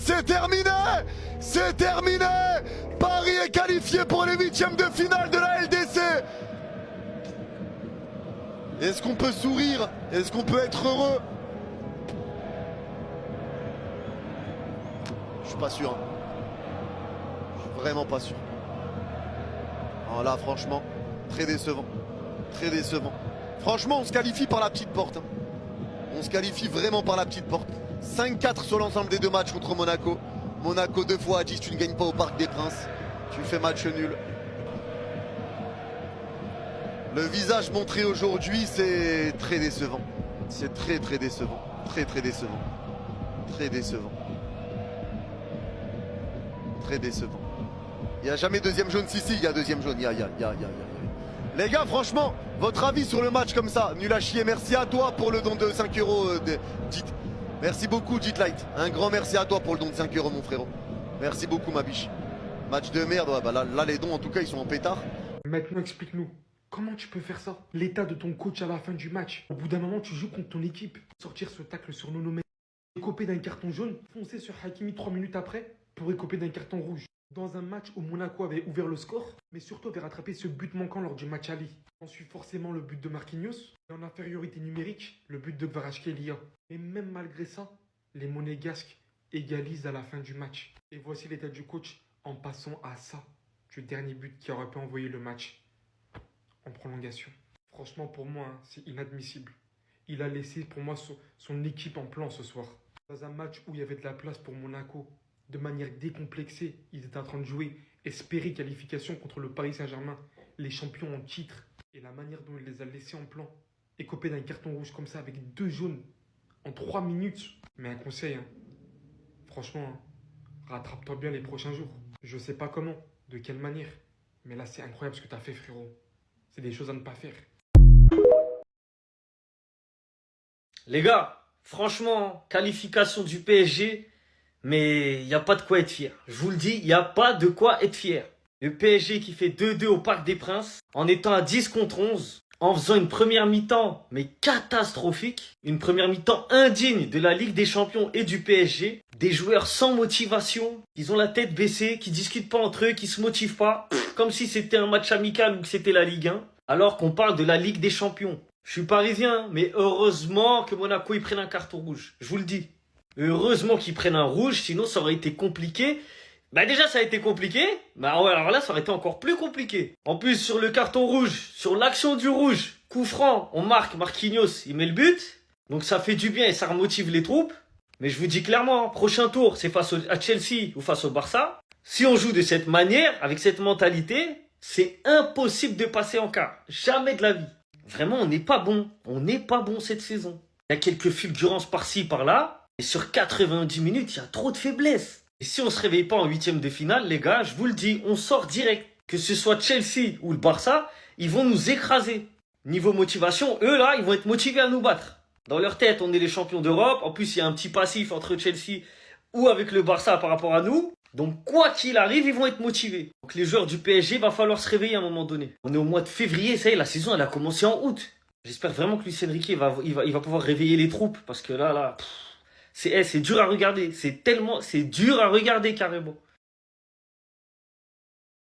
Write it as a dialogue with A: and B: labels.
A: C'est terminé. C'est terminé. Paris est qualifié pour les huitièmes de finale de la LDC. Est-ce qu'on peut sourire? Est-ce qu'on peut être heureux? Je suis pas sûr. Hein. Je suis vraiment pas sûr. Alors là, franchement, très décevant. Très décevant. Franchement, on se qualifie par la petite porte. Hein. On se qualifie vraiment par la petite porte. 5-4 sur l'ensemble des deux matchs contre Monaco. Monaco 2 fois à 10, tu ne gagnes pas au Parc des Princes. Tu fais match nul. Le visage montré aujourd'hui, c'est très décevant. C'est très décevant. Très décevant. Très décevant. Très décevant. Il n'y a jamais deuxième jaune. Si, il y a deuxième jaune. Il y a. Les gars, franchement, votre avis sur le match comme ça, nul à chier. Merci à toi pour le don de 5 € de Jit. Merci beaucoup, Jitlight. Un grand merci à toi pour le don de 5 €, mon frérot. Merci beaucoup, ma biche. Match de merde. Ouais, bah là, les dons, en tout cas, ils sont en pétard.
B: Maintenant, explique-nous. Comment tu peux faire ça? L'état de ton coach à la fin du match. Au bout d'un moment, tu joues contre ton équipe. Sortir ce tacle sur Nono Mendes, écoper d'un carton jaune, foncer sur Hakimi 3 minutes après pour écoper d'un carton rouge. Dans un match où Monaco avait ouvert le score, mais surtout avait rattrapé ce but manquant lors du match aller. Ensuite, forcément, le but de Marquinhos. Et en infériorité numérique, le but de Kvaratskhelia. Et même malgré ça, les Monégasques égalisent à la fin du match. Et voici l'état du coach en passant à ça, du dernier but qui aurait pu envoyer le match en prolongation. Franchement, pour moi, hein, c'est inadmissible. Il a laissé pour moi son équipe en plan ce soir. Dans un match où il y avait de la place pour Monaco, de manière décomplexée, ils étaient en train de jouer, espérer qualification contre le Paris Saint-Germain, les champions en titre. Et la manière dont il les a laissés en plan, écopés d'un carton rouge comme ça avec 2 jaunes en 3 minutes. Mais un conseil, hein, franchement, hein, rattrape-toi bien les prochains jours. Je sais pas comment, de quelle manière, mais là c'est incroyable ce que tu as fait, frérot. C'est des choses à ne pas faire.
C: Les gars, franchement, qualification du PSG, mais il n'y a pas de quoi être fier. Je vous le dis, il n'y a pas de quoi être fier. Le PSG qui fait 2-2 au Parc des Princes, en étant à 10 contre 11, en faisant une première mi-temps, mais catastrophique. Une première mi-temps indigne de la Ligue des Champions et du PSG. Des joueurs sans motivation, ils ont la tête baissée, qui discutent pas entre eux, qui se motivent pas. Comme si c'était un match amical ou que c'était la Ligue 1. Alors qu'on parle de la Ligue des Champions. Je suis parisien, mais heureusement que Monaco ils prennent un carton rouge. Je vous le dis. Heureusement qu'ils prennent un rouge, sinon ça aurait été compliqué. Bah déjà ça a été compliqué, bah ouais, alors là ça aurait été encore plus compliqué. En plus sur le carton rouge, sur l'action du rouge, coup franc, on marque, Marquinhos, il met le but. Donc ça fait du bien et ça remotive les troupes. Mais je vous dis clairement, prochain tour, c'est face à Chelsea ou face au Barça. Si on joue de cette manière, avec cette mentalité, c'est impossible de passer en quart. Jamais de la vie. Vraiment, on n'est pas bon. On n'est pas bon cette saison. Il y a quelques fulgurances par-ci, par-là. Et sur 90 minutes, il y a trop de faiblesses. Et si on se réveille pas en huitième de finale, les gars, je vous le dis, on sort direct. Que ce soit Chelsea ou le Barça, ils vont nous écraser. Niveau motivation, eux là, ils vont être motivés à nous battre. Dans leur tête, on est les champions d'Europe. En plus, il y a un petit passif entre Chelsea ou avec le Barça par rapport à nous. Donc, quoi qu'il arrive, ils vont être motivés. Donc, les joueurs du PSG, va falloir se réveiller à un moment donné. On est au mois de février, ça y est, la saison, elle a commencé en août. J'espère vraiment que Luis Enrique va pouvoir réveiller les troupes. Parce que là, c'est dur à regarder. C'est dur à regarder carrément.